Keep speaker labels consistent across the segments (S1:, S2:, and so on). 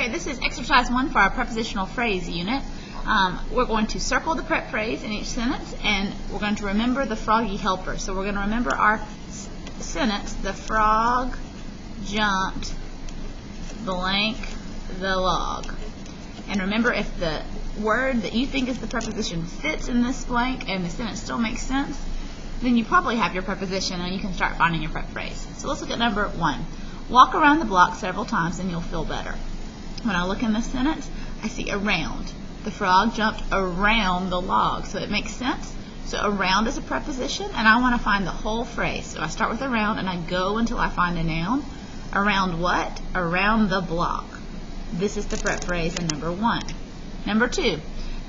S1: Okay, this is exercise 1 for our prepositional phrase unit. We're going to circle the prep phrase in each sentence, and we're going to remember the froggy helper. So we're going to remember our sentence, the frog jumped blank the log. And remember, if the word that you think is the preposition fits in this blank and the sentence still makes sense, then you probably have your preposition and you can start finding your prep phrase. So let's look at number 1. Walk around the block several times and you'll feel better. When I look in this sentence, I see around. The frog jumped around the log, so it makes sense. So around is a preposition, and I want to find the whole phrase. So I start with around and I go until I find a noun. Around what? Around the block. This is the prep phrase in number 1. Number 2,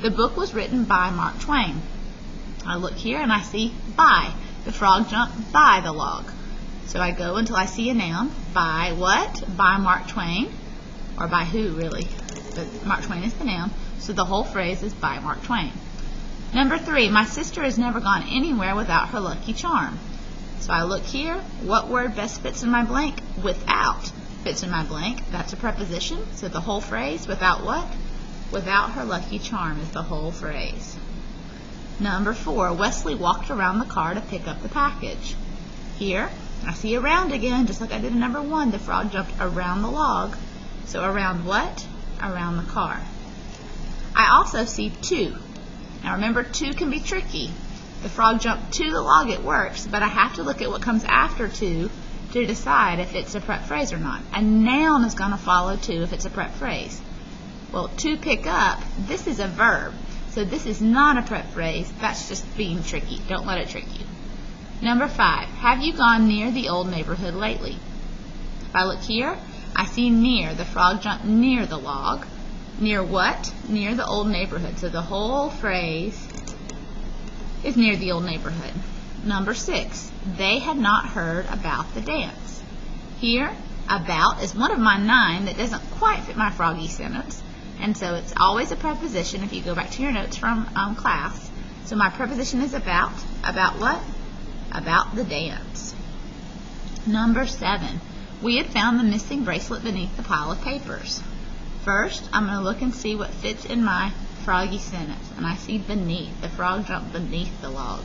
S1: the book was written by Mark Twain. I look here and I see by. The frog jumped by the log. So I go until I see a noun. By what? By Mark Twain. Or by who, really? But Mark Twain is the noun. So the whole phrase is by Mark Twain. Number 3, my sister has never gone anywhere without her lucky charm. So I look here. What word best fits in my blank? Without fits in my blank. That's a preposition. So the whole phrase, without what? Without her lucky charm is the whole phrase. Number 4, Wesley walked around the car to pick up the package. Here, I see around again, just like I did in number 1. The frog jumped around the log. So around what? Around the car. I also see to. Now remember, to can be tricky. The frog jumped to the log, it works, but I have to look at what comes after to decide if it's a prep phrase or not. A noun is going to follow to if it's a prep phrase. Well, to pick up, this is a verb. So this is not a prep phrase. That's just being tricky. Don't let it trick you. Number 5, have you gone near the old neighborhood lately? If I look here, I see near. The frog jumped near the log. Near what? Near the old neighborhood. So the whole phrase is near the old neighborhood. Number 6, they had not heard about the dance. Here, about is one of my 9 that doesn't quite fit my froggy sentence. And so it's always a preposition if you go back to your notes from class. So my preposition is about. About what? About the dance. Number 7, we had found the missing bracelet beneath the pile of papers. First, I'm going to look and see what fits in my froggy sentence. And I see beneath. The frog jumped beneath the log.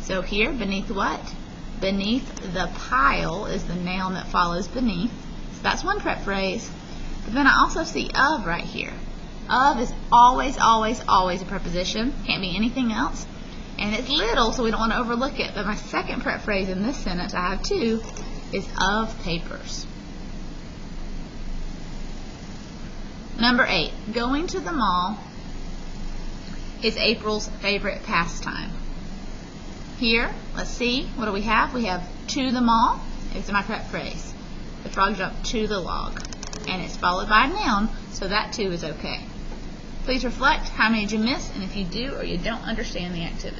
S1: So here, beneath what? Beneath the pile is the noun that follows beneath. So that's one prep phrase. But then I also see of right here. Of is always, always, always a preposition. Can't be anything else. And it's little, so we don't want to overlook it. But my second prep phrase in this sentence, I have 2, is of papers. Number 8, going to the mall is April's favorite pastime. Here, let's see, what do we have? We have to the mall. It's my prep phrase. The frog jumped to the log. And it's followed by a noun, so that too is okay. Please reflect how many did you miss, and if you do or you don't understand the activity.